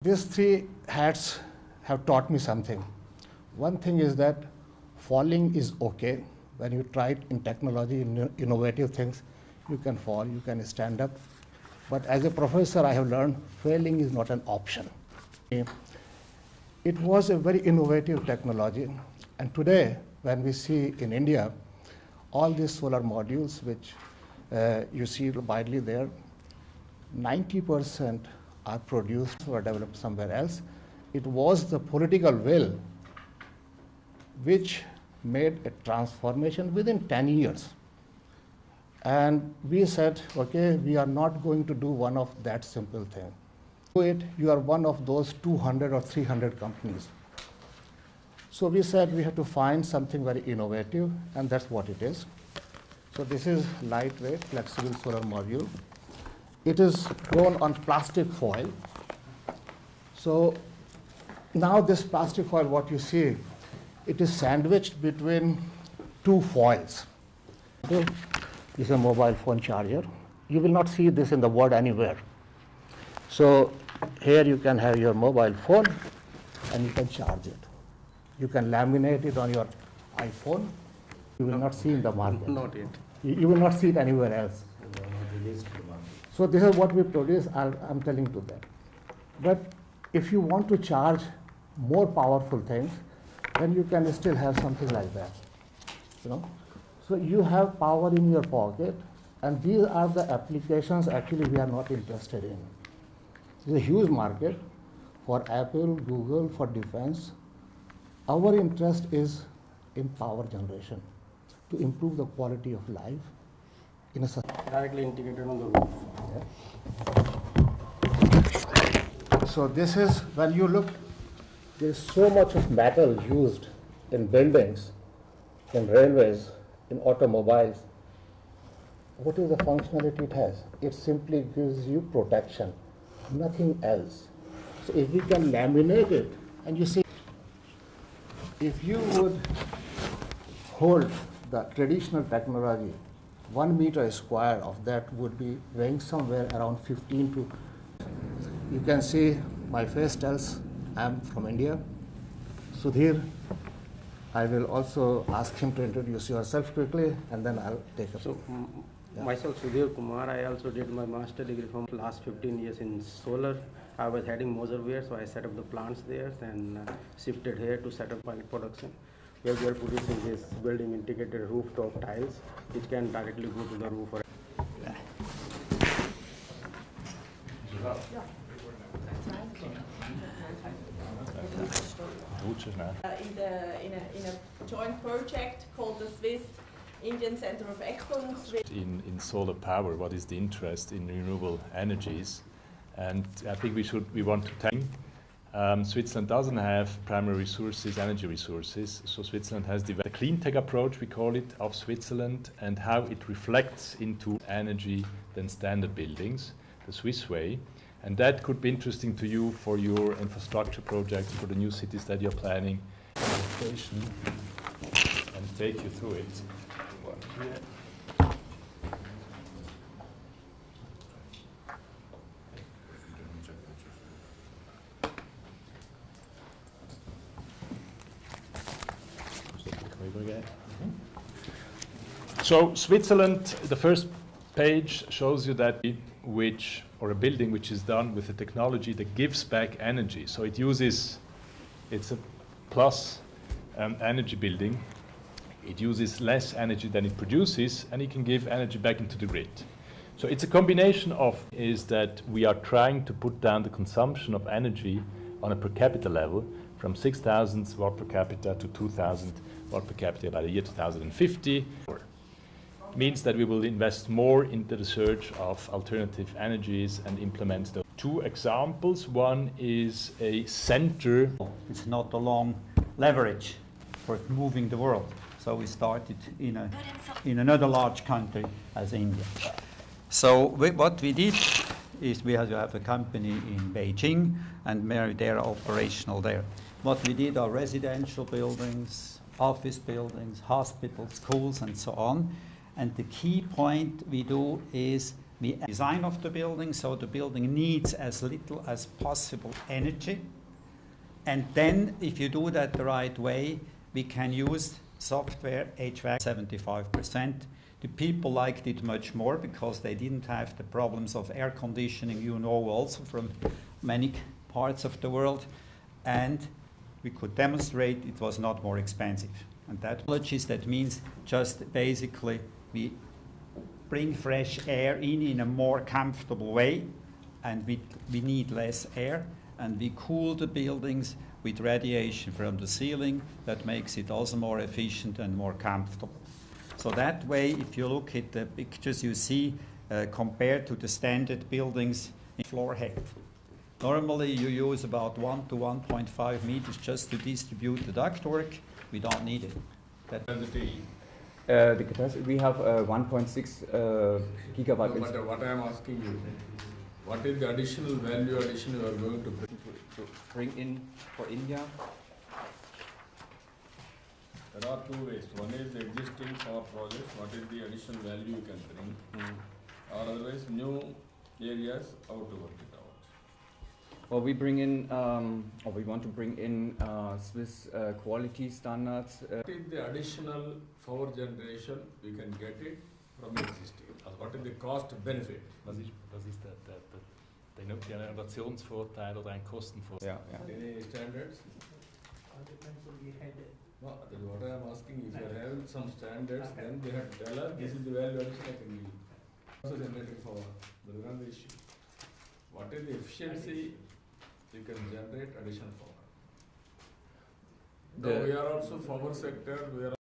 these three hats have taught me something. One thing is that falling is okay. When you try in technology, in innovative things, you can fall, you can stand up. But as a professor, I have learned failing is not an option. It was a very innovative technology. And today, when we see in India, all these solar modules, which you see widely there, 90% are produced or developed somewhere else. It was the political will which made a transformation within 10 years. And we said, okay, we are not going to do one of that simple thing. Do it, you are one of those 200 or 300 companies. So we said we have to find something very innovative, and that's what it is. So this is lightweight, flexible solar module. It is grown on plastic foil. So now this plastic foil, what you see, it is sandwiched between two foils. Okay. This is a mobile phone charger. You will not see this in the world anywhere. So here you can have your mobile phone and you can charge it. You can laminate it on your iPhone. You will not see in the market. Not yet. You will not see it anywhere else. So this is what we produce, I'm telling to them. But if you want to charge more powerful things, then you can still have something like that. You know? So you have power in your pocket, and these are the applications actually we are not interested in. It's a huge market for Apple, Google, for defense. Our interest is in power generation, to improve the quality of life in a directly integrated on the roof. Yeah. So this is, when you look, there is so much of metal used in buildings, in railways, in automobiles. What is the functionality it has? It simply gives you protection, nothing else. So if we can laminate it, and you see, if you would hold the traditional technology, 1 meter square of that would be weighing somewhere around 15 to. You can see my face tells I'm from India. Sudhir, I will also ask him to introduce yourself quickly, and then I'll take up. So, myself Sudhir Kumar, I also did my master degree from last 15 years in solar. I was heading Mozarware, so I set up the plants there and shifted here to set up pilot production, where we are producing this building integrated rooftop tiles, which can directly go to the roof. In a joint project called the Swiss Indian Center of Excellence. In solar power, what is the interest in renewable energies? And I think we want to tell Switzerland doesn't have primary resources, energy resources, so Switzerland has developed a clean tech approach, we call it, of Switzerland, and how it reflects into energy than standard buildings, the Swiss way. And that could be interesting to you for your infrastructure projects, for the new cities that you're planning, and take you through it. So Switzerland, the first page shows you that a building which is done with a technology that gives back energy. So it uses, it's a plus energy building. It uses less energy than it produces, and it can give energy back into the grid. So it's a combination of, is that we are trying to put down the consumption of energy on a per capita level from 6,000 watt per capita to 2,000 watt per capita by the year 2050. Means that we will invest more in the research of alternative energies and implement those. Two examples. One is a center. It's not a long leverage for moving the world. So we started in another large country as India. So what we did is we have a company in Beijing, and they're operational there. What we did are residential buildings, office buildings, hospitals, schools, and so on. And the key point we do is We design of the building so the building needs as little as possible energy. And then, if you do that the right way, we can use software HVAC 75%. The people liked it much more because they didn't have the problems of air conditioning, you know, also from many parts of the world. And we could demonstrate it was not more expensive. And that means just basically we bring fresh air in a more comfortable way, and we need less air, and we cool the buildings with radiation from the ceiling. That makes it also more efficient and more comfortable. So that way, if you look at the pictures you see compared to the standard buildings in floor height. Normally you use about 1 to 1.5 meters just to distribute the ductwork. We don't need it. The capacity, we have 1.6 gigawatt. No matter what I am asking you, what is the additional value addition you are going to bring? To bring in for India? There are two ways. One is the existing power projects, what is the additional value you can bring, or otherwise new areas, how to work it out. Well, we bring in, or we want to bring in Swiss quality standards. What is the additional power generation we can get it from existing? What is the cost benefit? Was ist der Innovationsvorteil oder ein Kostenvorteil? Yeah. Any standards? No, that's what I am asking. If you are having some standards, then they have to tell us this is the value addition I can give. Also generating power. That is not the issue. What is the efficiency you can generate additional power? No, we are also power sector. We are